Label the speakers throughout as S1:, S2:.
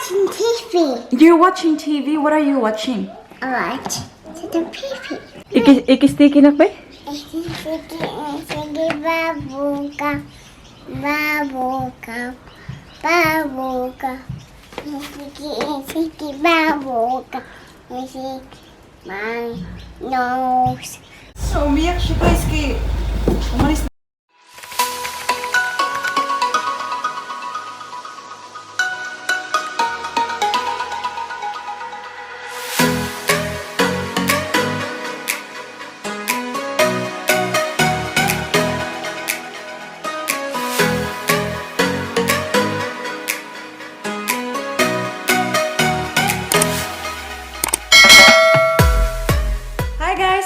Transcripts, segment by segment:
S1: watching TV.
S2: You're watching TV? What are you watching?
S1: I watch the TV.
S2: Ikistiki na ba?
S1: Sige, babuka. Babuka. Babuka. Sige, babuka. Sige, my nose.
S2: So, umiyak siya guys kay umalis na.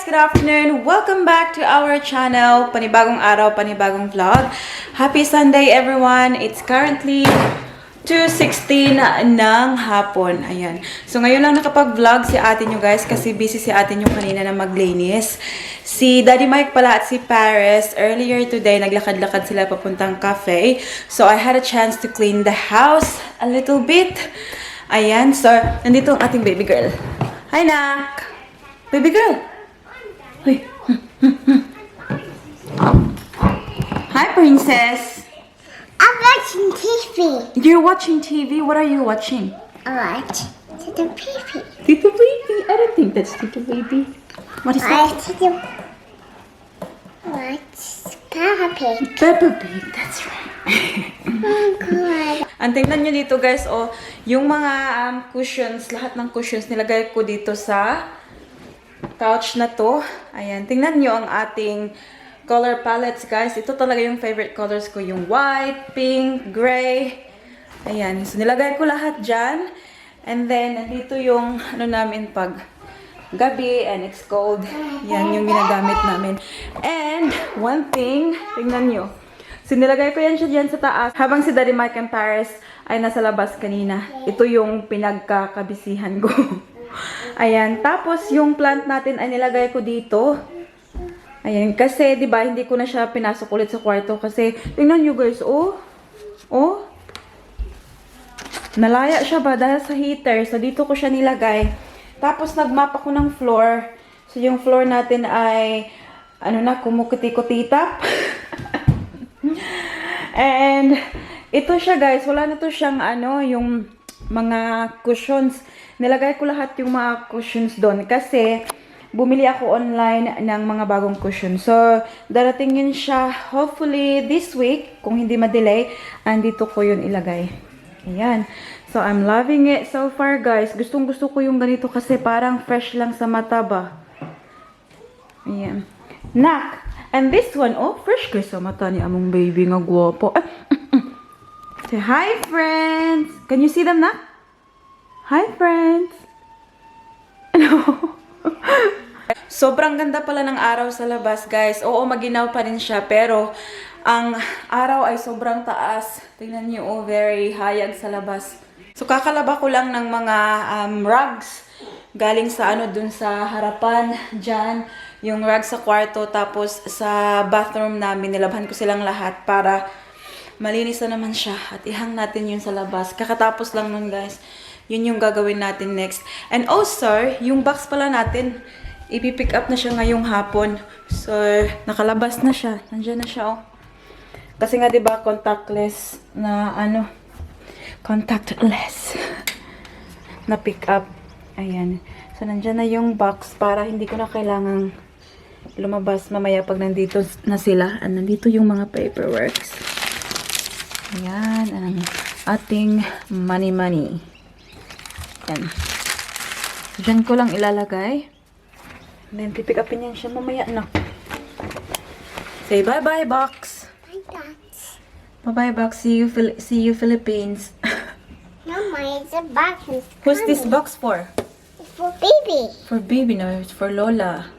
S2: Good afternoon! Welcome back to our channel. Panibagong araw, panibagong vlog. Happy Sunday everyone! It's currently 2:16 ng hapon. Ayan. So ngayon lang nakapag-vlog si ate nyo guys kasi busy si ate nyo kanina na maglinis. Si Daddy Mike pala at si Paris, earlier today naglakad-lakad sila papuntang cafe. So I had a chance to clean the house a little bit. Ayan. So nandito ang ating baby girl. Hi Nak! Baby girl! Hey. Hi, princess.
S1: I'm watching TV.
S2: You're watching TV? What are you watching?
S1: I watch the TV.
S2: Tito Baby? I don't think that's Tito Baby. What is that?
S1: Watch Peppa Pig.
S2: Peppa Pig, that's right.
S1: Oh, God.
S2: Ang tingnan nyo dito guys, oh, yung mga cushions, lahat ng cushions nilagay ko dito sa couch na to. Ayan, tingnan nyo ang ating color palettes, guys. Ito talaga yung favorite colors ko. Yung white, pink, gray. Ayan, so nilagay ko lahat dyan. And then, nandito yung, ano namin pag gabi and it's cold. Yan yung ginagamit namin. And, one thing, tingnan nyo. So, nilagay ko yan siya dyan sa taas. Habang si Daddy Mike and Paris ay nasa labas kanina. Ito yung pinagkakabisihan ko. Ayan, tapos yung plant natin ay nilagay ko dito. Ayan, kasi 'di ba hindi ko na siya pinasok ulit sa kwarto kasi tingnan niyo guys, oh. Oh. Nalaya siya ba dahil sa heater. So dito ko siya nilagay. Tapos nagmap ako ng floor. So yung floor natin ay ano na, kumukuti-kutitap. And ito siya guys, wala na to siyang ano, yung mga cushions. Nilagay ko lahat yung mga cushions doon kasi bumili ako online ng mga bagong cushions. So, darating yun siya hopefully this week. Kung hindi ma-delay, andito ko yun ilagay. Ayan. So, I'm loving it so far, guys. Gustong-gusto ko yung ganito kasi parang fresh lang sa mata ba. Ayan. Nak! And this one, oh, fresh guys sa mata ni among baby nga guwapo. Say hi, friends! Can you see them, Nak? Hi, friends! Ano? Sobrang ganda pala ng araw sa labas, guys. Oo, maginaw pa rin siya, pero ang araw ay sobrang taas. Tingnan niyo, oh, very hayag sa labas. So, kakalaba ko lang ng mga rugs. Galing sa ano, dun sa harapan, dyan. Yung rug sa kwarto, tapos sa bathroom namin, nilabhan ko silang lahat para malinis na naman siya. At ihang natin yun sa labas. Kakatapos lang nun, guys. Yun yung gagawin natin next. And also, yung box pala natin, ipipick up na siya ngayong hapon. So, nakalabas na siya. Nandiyan na siya, oh. Kasi nga, diba, contactless na, ano, contactless na pick up. Ayan. So, nandiyan na yung box para hindi ko na kailangang lumabas mamaya pag nandito na sila. And nandito yung mga paperworks. Ayan, ang ating money. Yan. Diyan ko lang ilalagay. And then, pipick upin yan siya mamaya na. Say bye-bye, box.
S1: Bye, box.
S2: Bye-bye, box. See you, Philippines.
S1: Mama, it's a box.
S2: Who's this box for?
S1: It's for baby.
S2: For baby, no. It's for Lola.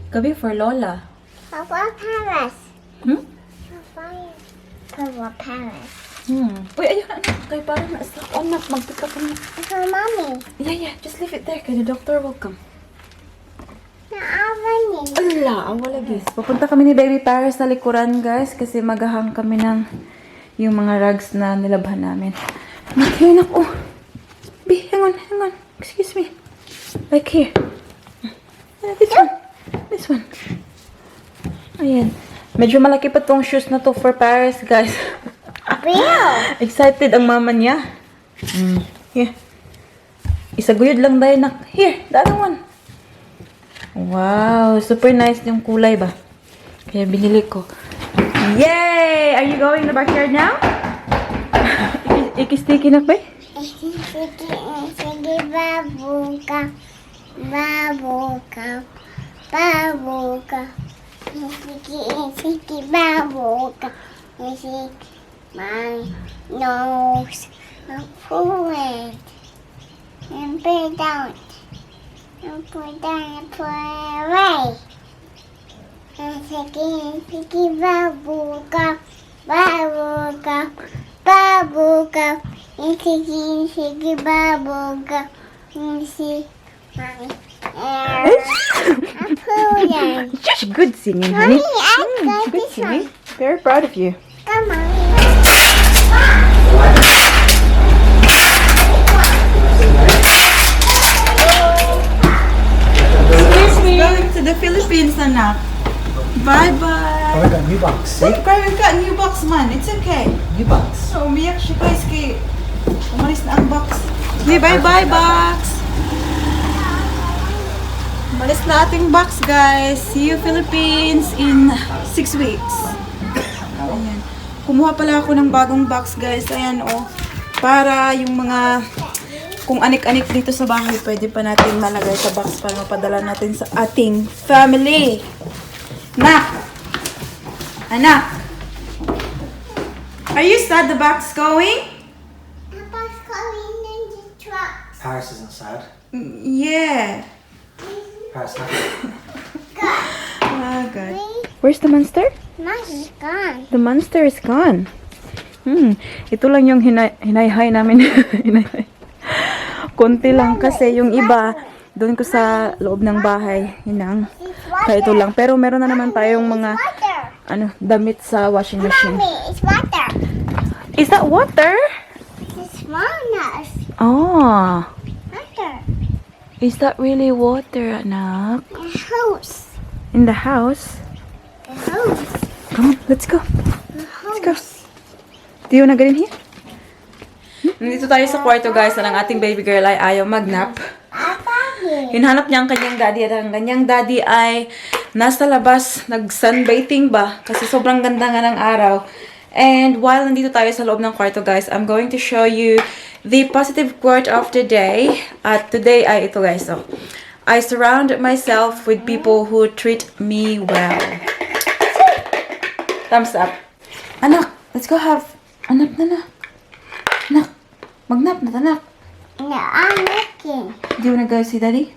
S2: Gabi for Lola.
S1: For Paris.
S2: Hmm?
S1: For Paris.
S2: Uy, ayun, anak. Kaya parang na-stuck. Anak, mag-pick up na.
S1: For mommy.
S2: Yeah. Just leave it there. Kaya the doctor will come.
S1: Naawan
S2: Ala, ang wala guys. Pupunta kami ni Baby Paris sa likuran guys kasi maghahang kami ng yung mga rugs na nilabhan namin. Okay, anak. Oh. B, hang on. Excuse me. Like here. This one. This one. Ayan. Medyo malaki pa tong shoes na to for Paris, guys.
S1: Real.
S2: Excited ang mama niya. Here. Isaguyod lang dahil na. Here, the other one. Wow, super nice yung kulay ba? Kaya binili ko. Yay! Are you going to the backyard now? Iki-sticky na ba?
S1: Sige, babuka. Babuka. Babuka. Sige, babuka. Sige, my nose. Pull it. And put it down. And put it down and put it away. And sige, babuka. Babuka. Babuka. And sige, babuka. And see my hair. And pull it.
S2: Just good singing, honey.
S1: Mommy, I got
S2: Good
S1: this
S2: singing.
S1: one.
S2: Very proud of you.
S1: Come on.
S2: Excuse me. Going to the Philippines, anak. Bye-bye.
S3: Oh, I got new box. See?
S2: Look, we've got new box, man. It's okay.
S3: New box.
S2: So, umiyak siya, guys, kay umalis na ang box. Okay, bye-bye, box. Umalis na ating box, guys. See you, Philippines, in 6 weeks. Ayan. Kumuha pala ako ng bagong box, guys. Ayan, oh. Para yung mga kung anik-anik dito sa bahay, pwede pa natin malagay sa box para mapadala natin sa ating family. Nak! Anak! Are you sad the box going?
S1: Papa's calling in the truck.
S3: Paris isn't sad.
S2: Yeah.
S3: Paris happy.
S2: Oh, God. Where's the monster?
S1: Mom's gone.
S2: The monster is gone. Ito lang yung hinay-hay namin. Hinay-hay. Konti lang kasi yung iba, doon ko sa loob ng bahay, hinang. Kaya ito lang. Pero meron na naman tayong mga
S1: Water.
S2: damit sa washing machine.
S1: Mommy, it's water.
S2: Is that water?
S1: It's smallness.
S2: Oh.
S1: Water.
S2: Is that really water, anak?
S1: The house.
S2: In the house?
S1: The house.
S2: Come on, let's go.
S1: The
S2: Let's go.
S1: house.
S2: Do you wanna get in here? Nandito tayo sa kwarto, guys, na ang ating baby girl ay ayaw mag-nap. Hinahanap niya ang kanyang daddy at ang kanyang daddy ay nasa labas, nag-sunbathing ba? Kasi sobrang ganda nga ng araw. And while nandito tayo sa loob ng kwarto, guys, I'm going to show you the positive quote of the day. At today ay ito, guys. So, I surround myself with people who treat me well. Thumbs up. Anak, let's go have a nap na na. Anak, mag-nap na, anak.
S1: No, I'm making.
S2: Do you wanna go see daddy?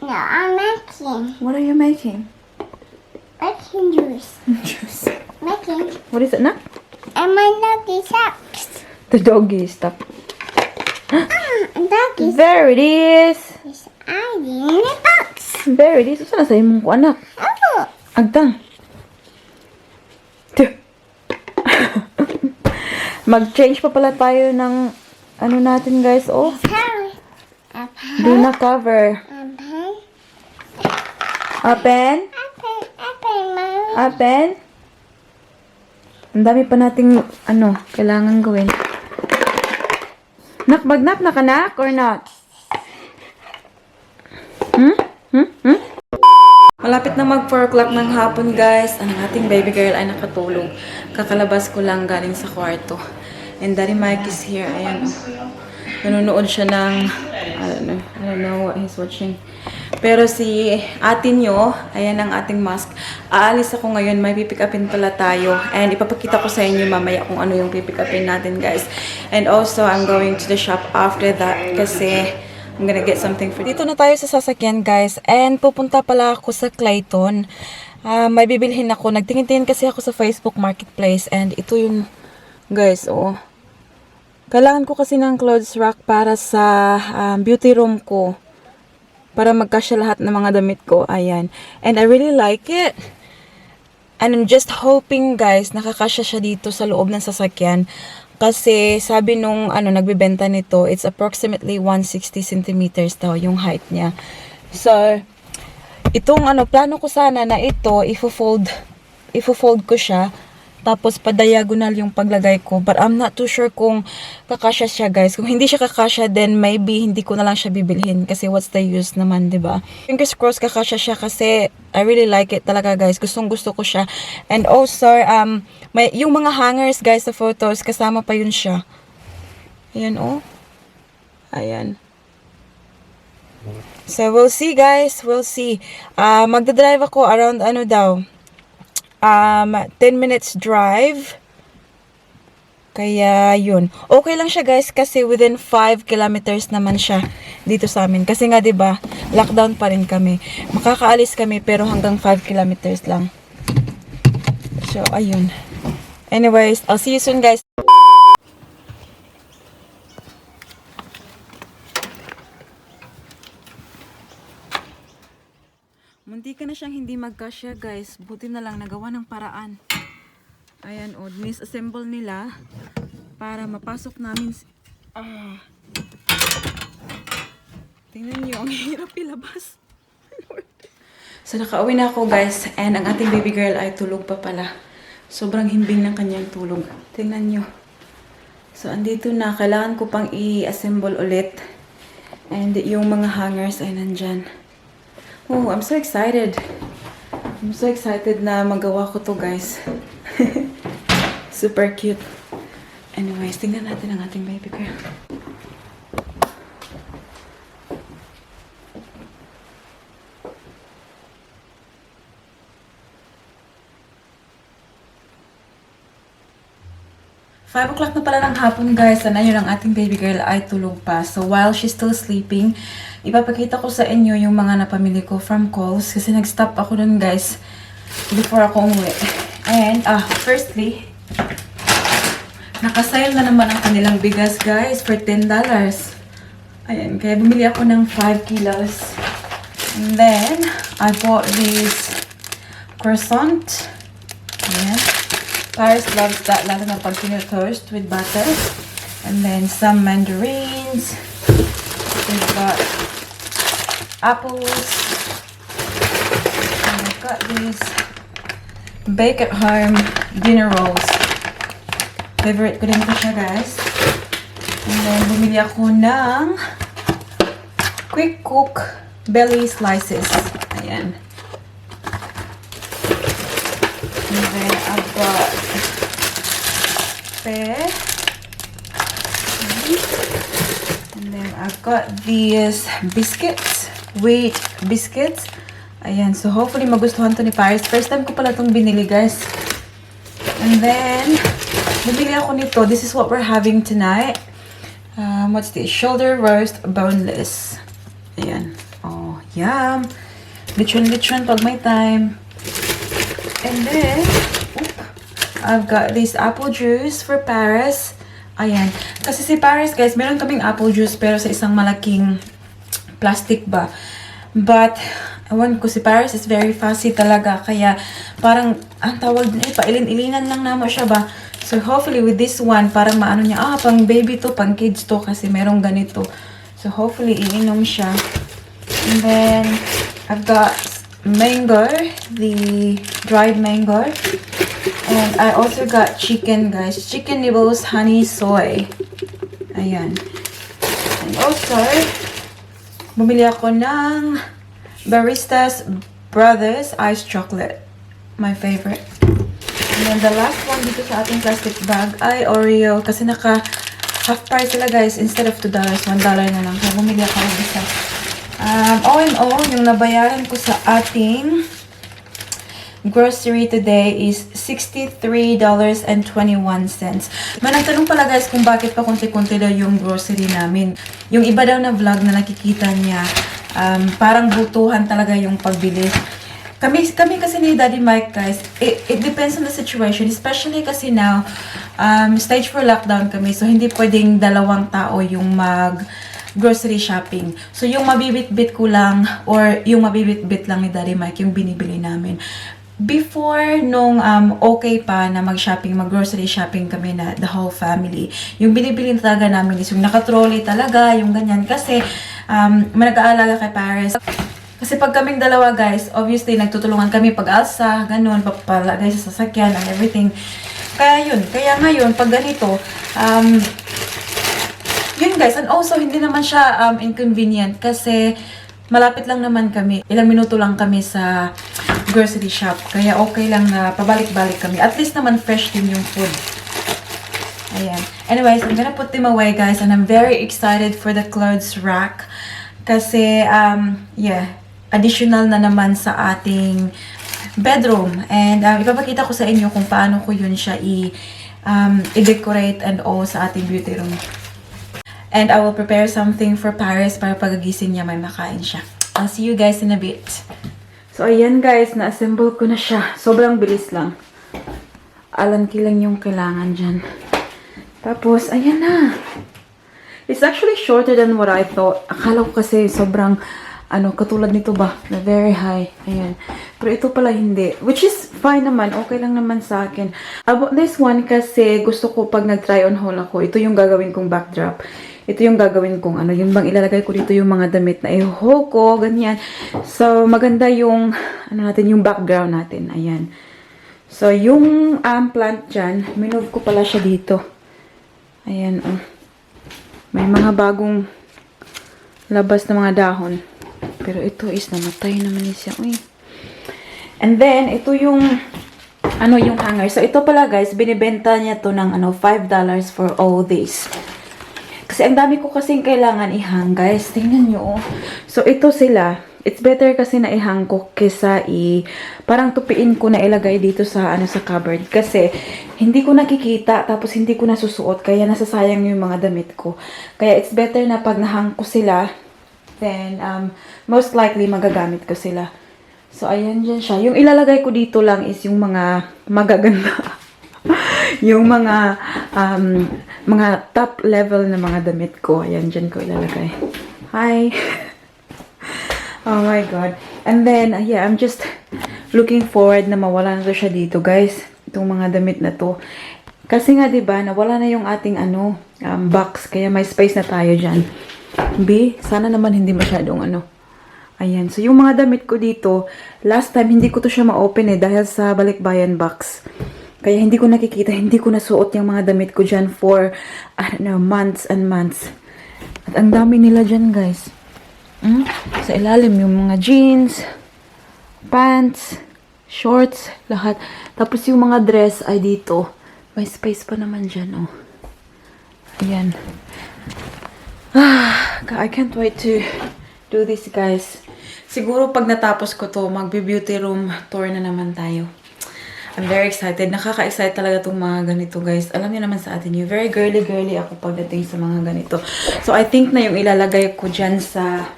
S1: No, I'm making.
S2: What are you making?
S1: Making juice.
S2: Juice.
S1: Making.
S2: What is it, anak?
S1: And my doggy sucks.
S2: The doggy stuff.
S1: Doggy
S2: There it is.
S1: is hiding in the box.
S2: There it is. Saan na sa imong ko, anak?
S1: Oh,
S2: Agtang. Tuh. Mag-change pa pala tayo ng ano natin, guys. Oh,
S1: sorry.
S2: do na cover. Open.
S1: Mommy.
S2: Open. Ang dami pa nating ano, kailangan gawin. Nak, mag-nap na ka, nak, or not? Malapit na mag 4 o'clock ng hapon, guys. Ang ating baby girl ay nakatulog. Kakalabas ko lang galing sa kwarto. And Daddy Mike is here. Ayan. Oh. Nanonood siya ng, I don't know what he's watching. Pero si atin nyo, ayan ang ating mask. Aalis ako ngayon, may pipick upin pala tayo. And ipapakita ko sa inyo mamaya kung ano yung pipick upin natin, guys. And also, I'm going to the shop after that kasi I'm gonna get something for dito na tayo sa sasakyan, guys. And pupunta pala ako sa Clayton. May bibilhin ako. Nagtingin-tingin kasi ako sa Facebook Marketplace. And ito yung, guys, oh. Kailangan ko kasi ng clothes rack para sa beauty room ko. Para magkasya lahat ng mga damit ko. Ayan. And I really like it. And I'm just hoping, guys, nakakasya siya dito sa loob ng sasakyan. Kasi sabi nung nagbebenta nito, it's approximately 160 centimeters daw yung height niya. So, itong plano ko sana na ito, ifo-fold ko siya. Tapos, pa-diagonal yung paglagay ko. But I'm not too sure kung kakasya siya, guys. Kung hindi siya kakasya, then maybe hindi ko na lang siya bibilhin. Kasi what's the use naman, diba? Fingers crossed kakasya siya kasi I really like it talaga, guys. Gustong-gusto ko siya. And also, yung mga hangers, guys, sa photos, kasama pa yun siya. Ayan, oh. Ayan. So, we'll see, guys. We'll see. Magdadrive ako around 10 minutes drive. Kaya, yun. Okay lang siya, guys, kasi within 5 kilometers naman siya dito sa amin. Kasi nga, diba, lockdown pa rin kami. Makakaalis kami, pero hanggang 5 kilometers lang. So, ayun. Anyways, I'll see you soon, guys. Munti ka na siyang hindi magkasya, guys. Buti na lang nagawa ng paraan. Ayan, o. Disassemble nila para mapasok namin. Tingnan niyo, ang hirap ilabas. So, nakauwi na ako, guys. And ang ating baby girl ay tulog pa pala. Sobrang himbing ng kanyang tulog. Tingnan niyo. So, andito na. Kailangan ko pang i-assemble ulit. And yung mga hangers ay nandyan. Oh, I'm so excited. I'm so excited na magawa ko to, guys. Super cute. Anyways, tingnan natin ang ating baby girl. Five o'clock na pala ng hapon, guys. Sana yun ang ating baby girl ay tulog pa. So, while she's still sleeping, ipapakita ko sa inyo yung mga napamili ko from Kohl's. Kasi nag-stop ako dun, guys, before ako umuwi. And, firstly, nakasale na naman ang kanilang bigas, guys, for $10. Ayan, kaya bumili ako ng 5 kilos. And then, I bought this croissant. Ayan. Paris loves that, lalo na pag toast with butter. And then some mandarins. We've got apples. And I've got these bake at home dinner rolls. Favorite ko din ko siya, guys. And then bumili ako ng quick cook belly slices. Ayan. And then I've got pear. And then I've got these biscuits, wheat biscuits. Ayan, so hopefully magustuhan to ni Paris. First time ko pala itong binili, guys. And then, bumili ako nito. This is what we're having tonight. What's this? Shoulder roast boneless. Ayan. Oh, yum. Lechon-lechon pag may time. And then, I've got this apple juice for Paris. Ayan. Kasi si Paris, guys, meron kaming apple juice pero sa isang malaking plastic ba. But, ewan ko, si Paris is very fussy talaga. Kaya, parang, ang tawag din, pailin-ilinan lang naman siya ba. So, hopefully, with this one, parang maano niya, pang baby to, pang kids to, kasi merong ganito. So, hopefully, iinom siya. And then, I've got mango, the dried mango. And I also got chicken, guys. Chicken nibbles, honey, soy. Ayan. And also, bumili ako ng Barista's Brothers Ice Chocolate. My favorite. And then the last one dito sa ating plastic bag ay Oreo. Kasi naka half price sila, guys. Instead of $2, $1 na lang. Kaya bumili ako ng isa. All in all, yung nabayaran ko sa ating grocery today is $63.21. May nagtanong pala, guys, kung bakit pa kunti-kunti daw yung grocery namin. Yung iba daw na vlog na nakikita niya, parang butuhan talaga yung pagbili. Kami kasi ni Daddy Mike, guys, it depends on the situation. Especially kasi now, stage 4 lockdown kami. So, hindi pwedeng dalawang tao yung grocery shopping. So, yung mabibit-bit ko lang or yung mabibit-bit lang ni Daddy Mike yung binibili namin. before nung okay pa na mag-shopping, mag-grocery shopping kami na the whole family, yung binibili talaga namin is yung naka-trolley talaga, yung ganyan. Kasi may nag-aalaga kay Paris. Kasi pag kaming dalawa guys, obviously nagtutulungan kami pag-alsa, ganun, papalagay sa sasakyan and everything. Kaya yun, kaya ngayon pag ganito, yun guys, and also hindi naman siya inconvenient kasi malapit lang naman kami. Ilang minuto lang kami sa grocery shop. Kaya okay lang na pabalik-balik kami. At least naman fresh din yung food. Ayan. Anyways, I'm gonna put them away guys. And I'm very excited for the clothes rack. Kasi, yeah, additional na naman sa ating bedroom. And ipapakita ko sa inyo kung paano ko yun siya i-decorate and all sa ating beauty room. And I will prepare something for Paris para pagagising niya may makain siya. I'll see you guys in a bit. So, ayan guys, na-assemble ko na siya. Sobrang bilis lang. Alanki-lang yung kailangan dyan. Tapos, ayan na. It's actually shorter than what I thought. Akala ko kasi sobrang, katulad nito ba? Na very high. Ayan. Pero ito pala hindi. Which is fine naman. Okay lang naman sa akin. About this one kasi gusto ko pag nag-try on haul ako, ito yung gagawin kong backdrop. Ito yung gagawin kong yung bang ilalagay ko dito yung mga damit na i-haul ko, ganyan. So, maganda yung, yung background natin. Ayan. So, yung plant dyan, minove ko pala siya dito. Ayan, oh. May mga bagong labas na mga dahon. Pero ito is namatay naman siya. Uy. And then, ito yung, yung hanger. So, ito pala guys, binibenta niya to ng $5 for all this. Kasi ang dami ko kasing kailangan ihang, guys. Tingnan nyo, oh. So, ito sila. It's better kasi na ihang ko kesa parang tupiin ko na ilagay dito sa, sa cupboard. Kasi, hindi ko nakikita, tapos hindi ko nasusuot. Kaya nasasayang yung mga damit ko. Kaya, it's better na pag nahang ko sila, then, most likely, magagamit ko sila. So, ayan dyan siya. Yung ilalagay ko dito lang is yung mga magaganda. Yung mga top level na mga damit ko. Ayan, dyan ko ilalagay. Hi! Oh my God. And then, yeah, I'm just looking forward na mawala na to siya dito, guys. Itong mga damit na to. Kasi nga, diba, nawala na yung ating, box. Kaya may space na tayo dyan. B, sana naman hindi masyadong, Ayan. So, yung mga damit ko dito, last time, hindi ko to siya ma-open dahil sa balikbayan box. Kaya hindi ko nakikita, hindi ko nasuot yung mga damit ko dyan for, months and months. At ang dami nila dyan, guys. Sa ilalim, yung mga jeans, pants, shorts, lahat. Tapos yung mga dress ay dito. May space pa naman dyan, oh. Ayan. I can't wait to do this, guys. Siguro pag natapos ko to, magbe-beauty room tour na naman tayo. I'm very excited. Nakaka-excite talaga itong mga ganito, guys. Alam niyo naman sa atin yung very girly-girly ako pagdating sa mga ganito. So, I think na yung ilalagay ko dyan sa,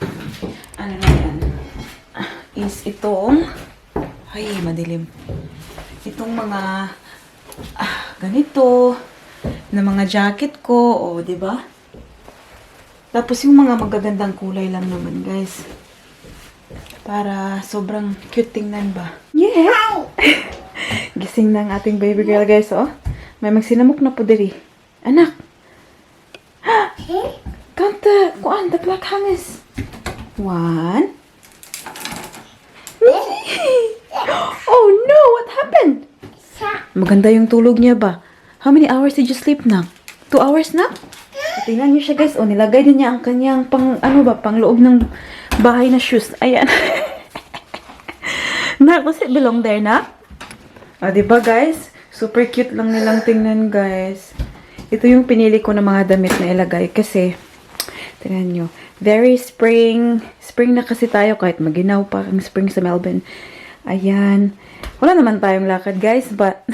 S2: na yan, is itong, ay, madilim. Itong mga, ganito, na mga jacket ko, o, diba? Tapos yung mga magagandang kulay lang naman, guys. Para sobrang cute tingnan ba? Yeah! Gising na ang ating baby girl, guys, oh. May magsinamok na po diri. Anak! Count the black hangers. 1. Oh no! What happened? Maganda yung tulog niya ba? How many hours did you sleep, Nak? 2 hours na? Tingnan niyo siya, guys. Oh, nilagay din niya ang kanyang pang loob ng bahay na shoes. Ayan. Nak, does it belong there, Nak? Diba, guys? Super cute lang nilang tingnan, guys. Ito yung pinili ko na mga damit na ilagay. Kasi, tingnan nyo. Very spring. Spring na kasi tayo kahit maginaw pa ang spring sa Melbourne. Ayan. Wala naman tayong lakad, guys. But,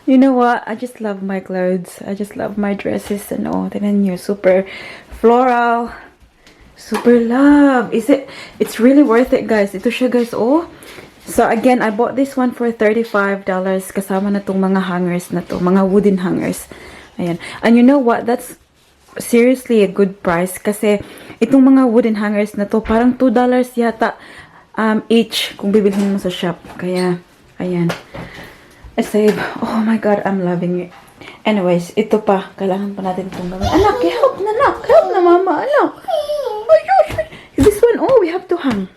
S2: you know what? I just love my clothes. I just love my dresses and all. Tingnan nyo. Super floral. Super love. It's really worth it, guys. Ito siya, guys. Oh. So, again, I bought this one for $35 kasama na tong mga hangers na to. Mga wooden hangers. Ayan. And you know what? That's seriously a good price kasi itong mga wooden hangers na to, parang $2 yata each kung bibilhin mo sa shop. Kaya, ayan. I save. Oh my God, I'm loving it. Anyways, ito pa. Kailangan pa natin itong gawin. Anak, help na, anak. Help na, mama, anak. Oh, gosh. This one, oh, we have to hang.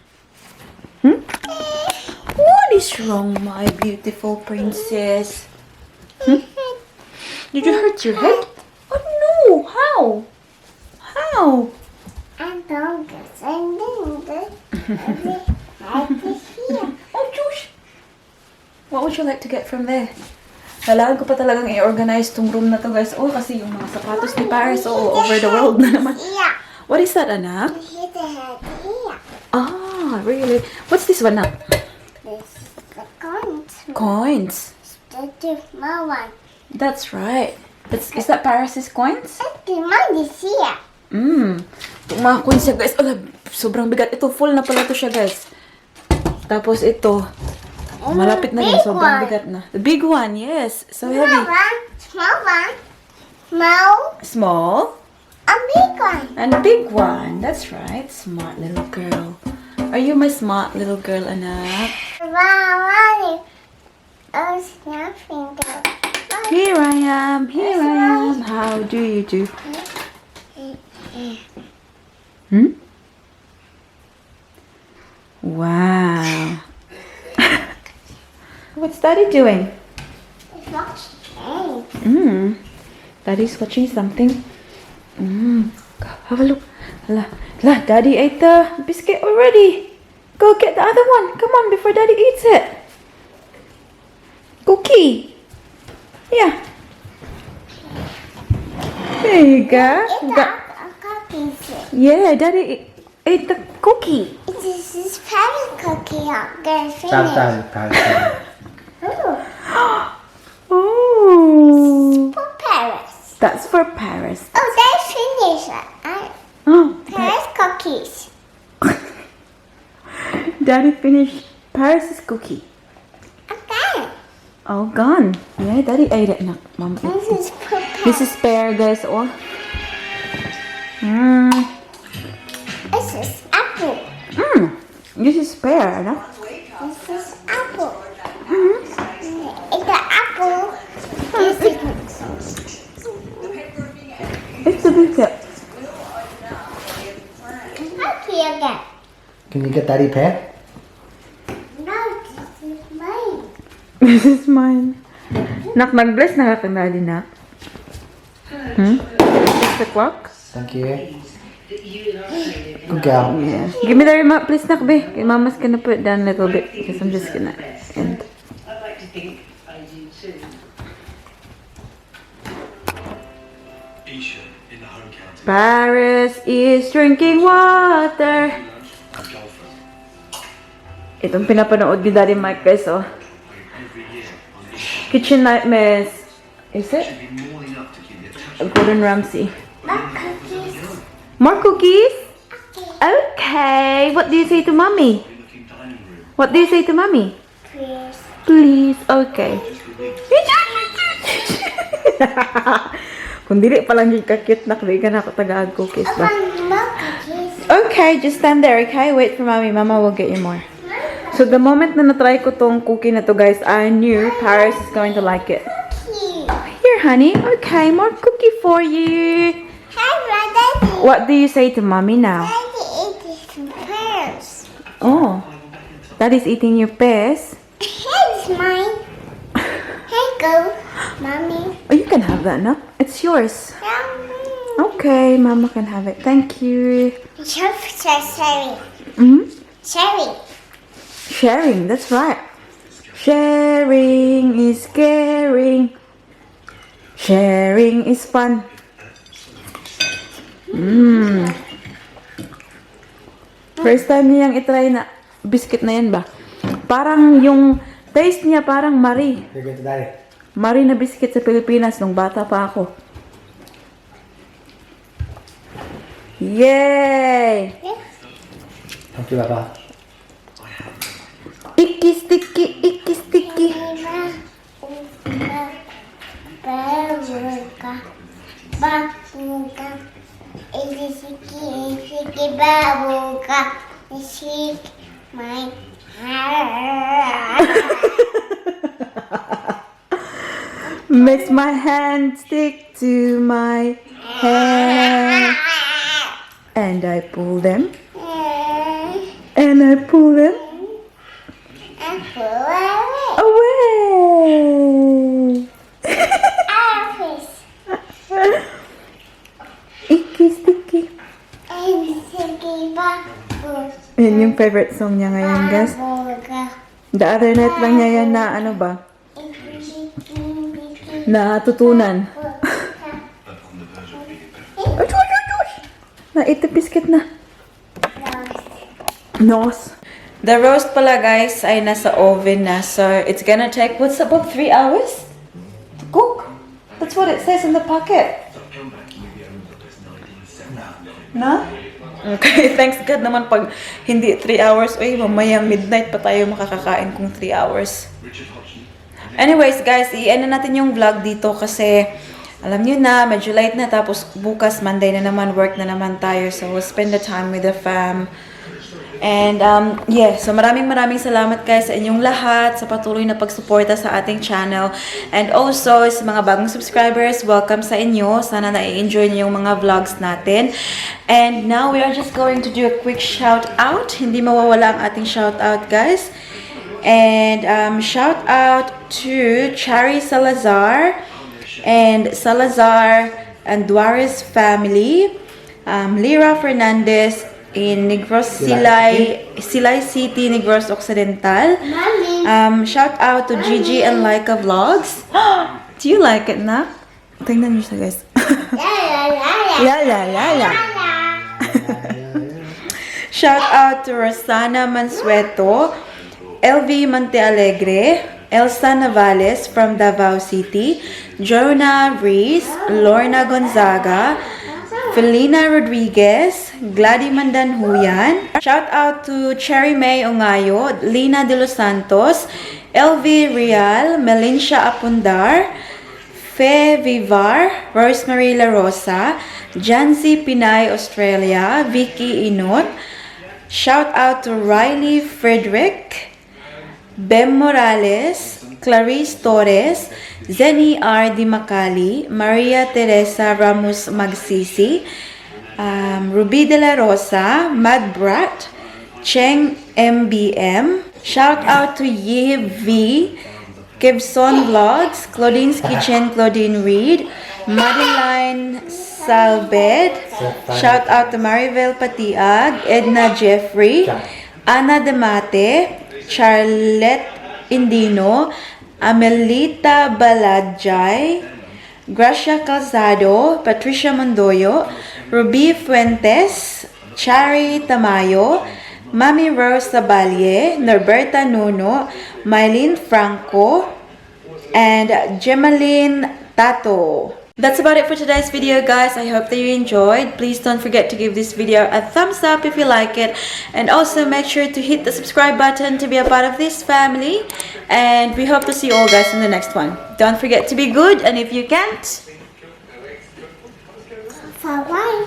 S2: What is wrong, my beautiful princess? Did you hurt your head? Oh no! How? How?
S1: I don't guess I didn't. Like this here.
S2: Oh, Josh! What would you like to get from there? Kailangan ko pa talagang i-organize tong room na to, guys. Oh, kasi yung mga sapatos ni Paris all over the world na naman.
S1: Yeah.
S2: What is that, anak?
S1: Here's the head here.
S2: Ah, really? What's this one, anak?
S1: This is the coins.
S2: Coins.
S1: The small one.
S2: That's right. Is that Paris's coins?
S1: The money is here.
S2: Itong mga coins siya, guys. Ala, sobrang bigat. Ito, full na pala to siya, guys. Tapos ito, malapit na din. Sobrang bigat na. The big one, yes. So
S1: Small
S2: heavy.
S1: one. Small one. Small.
S2: Small.
S1: A big one.
S2: And a big one. That's right. Smart little girl. Are you my smart little girl, anak?
S1: Wow. Oh, it's nothing.
S2: Here I am. Here I am. How do you do? Wow. What's Daddy doing?
S1: It's not strange.
S2: Daddy's watching something. Have a look. La, Daddy ate the biscuit already. Go get the other one. Come on, before Daddy eats it. Cookie. Yeah. There you go.
S1: It's a cookie.
S2: Yeah, Daddy ate the cookie.
S1: This is Paris cookie. I'm gonna finish.
S3: Paris.
S2: Oh.
S1: For Paris.
S2: That's for Paris.
S1: Oh, they finished.
S2: Oh,
S1: Paris cookies.
S2: Daddy finished Paris's cookie.
S1: Okay.
S2: Oh, gone. Yeah, Daddy ate it. No, Mom.
S1: This is for Paris.
S2: This is spare, guys. Oh.
S1: This is apple.
S2: This is spare, no?
S1: This is apple. It's the apple. This is
S2: It's a biscuit.
S1: cookie again.
S3: Can you get Daddy pear?
S1: No, this is mine.
S2: This is mine. Nak, nag-bless na ka kang Daddy, nak. Is the clock?
S3: Thank you. Good girl.
S2: Yeah. Give me the remote, please, nak, be. Okay, Mama's gonna put it down a little bit because I'm just gonna end.
S4: I'd like to think I do too.
S5: Isha in the home county.
S2: Paris is drinking water.
S5: Golfer.
S2: Itong pinapanood ni Daddy Mike, guys, oh.
S5: Every year on Isha.
S2: Kitchen Nightmares. Is it?
S5: Should be more enough to keep the touch.
S2: Gordon Ramsay.
S1: My cookies.
S2: More cookies? Okay. What do you say to Mommy?
S5: Looking dining room.
S2: What do you say to Mommy?
S1: Please.
S2: Please. Okay. Kung dili pa lang yung kakit na kaibigan ako tagaan cookies ba?
S1: More cookies.
S2: Okay, just stand there, okay? Wait for Mommy. Mama will get you more. So the moment na natry ko tong cookie na to, guys, I knew Paris is going to like it.
S1: Cookie.
S2: Here, honey. Okay, more cookie for you.
S1: Hi, Daddy.
S2: What do you say to Mommy now?
S1: Daddy ate some pears.
S2: Oh, Daddy's eating your pears.
S1: Here's mine. Here go, Mommy.
S2: Oh, you can have that, no? It's yours.
S1: Yum.
S2: Okay, Mama can have it. Thank you.
S1: Sharing.
S2: Mm-hmm.
S1: Sharing.
S2: Sharing, that's right. Sharing is caring. Sharing is fun. First time niyang itry na biscuit na yan ba? Parang yung taste niya parang Marie.
S3: Here, go to Daddy.
S2: Marie na biscuit sa Pilipinas nung bata pa ako. Yay!
S3: Thank you, Papa.
S2: Icky sticky, icky sticky.
S1: Babuka. Isiki babuka. Isik my
S2: Makes my hand stick to my hair. And I pull them. And I pull them away. Icky sticky. Yan yung favorite song niya ngayon, guys. The other night lang niya yan na ano ba? Natutunan. Naitipis na. Nos. The roast pala, guys, ay nasa oven na. So, it's gonna take, what's about 3 hours to cook? That's what it says in the packet. Na? Okay, thanks God naman pag hindi 3 hours. Uy, mamayang midnight pa tayo makakakain kung 3 hours. Anyways, guys, i-end na natin yung vlog dito kasi alam niyo na, medyo late na. Tapos bukas, Monday na naman, work na naman tayo. So, we'll spend the time with the fam. And, yeah, so maraming salamat guys sa inyong lahat, sa patuloy na pagsuporta sa ating channel. And also, sa mga bagong subscribers, welcome sa inyo. Sana na-enjoy niyo yung mga vlogs natin. And now, we are just going to do a quick shout out. Hindi mawawala ang ating shout out, guys. And, shout out to Chari Salazar and Salazar and Duarez family. Lira Fernandez in Negros Silay City, Negros Occidental. Shout out to Gigi and Laika Vlogs. Do you like it, na? Tingnan niyo siya, guys. La. Shout out to Rosana Mansueto, LV Montealegre, Elsa Navales from Davao City, Jonah Reese, Lorna Gonzaga, Felina Rodriguez, Gladys Mandanhuyan. Shout out to Cherry May Ongayo, Lina De Los Santos, LV Real, Melincia Apundar, Fe Vivar, Rosemary La Rosa, Jancy Pinay Australia, Vicky Inot. Shout out to Riley Frederick, Bem Morales, Clarice Torres, Zenny R. Di Macali, Maria Teresa Ramos Magsisi, Ruby De La Rosa, Mad Brat, Cheng MBM. Shout out to Ye V, Gibson Vlogs, Claudine's Kitchen, Claudine Reed, Madeline Salbed. Shout out to Maribel Patiag, Edna Jeffrey, Ana Demate, Charlotte Indino, Amelita Baladjay, Gracia Calzado, Patricia Mondoyo, Ruby Fuentes, Chari Tamayo, Mami Rose Sabalye, Norberta Nuno, Mylene Franco, and Gemaline Tato. That's about it for today's video, guys. I hope that you enjoyed. Please don't forget to give this video a thumbs up if you like it. And also make sure to hit the subscribe button to be a part of this family. And we hope to see you all guys in the next one. Don't forget to be good. And if you can't...
S1: Bye-bye.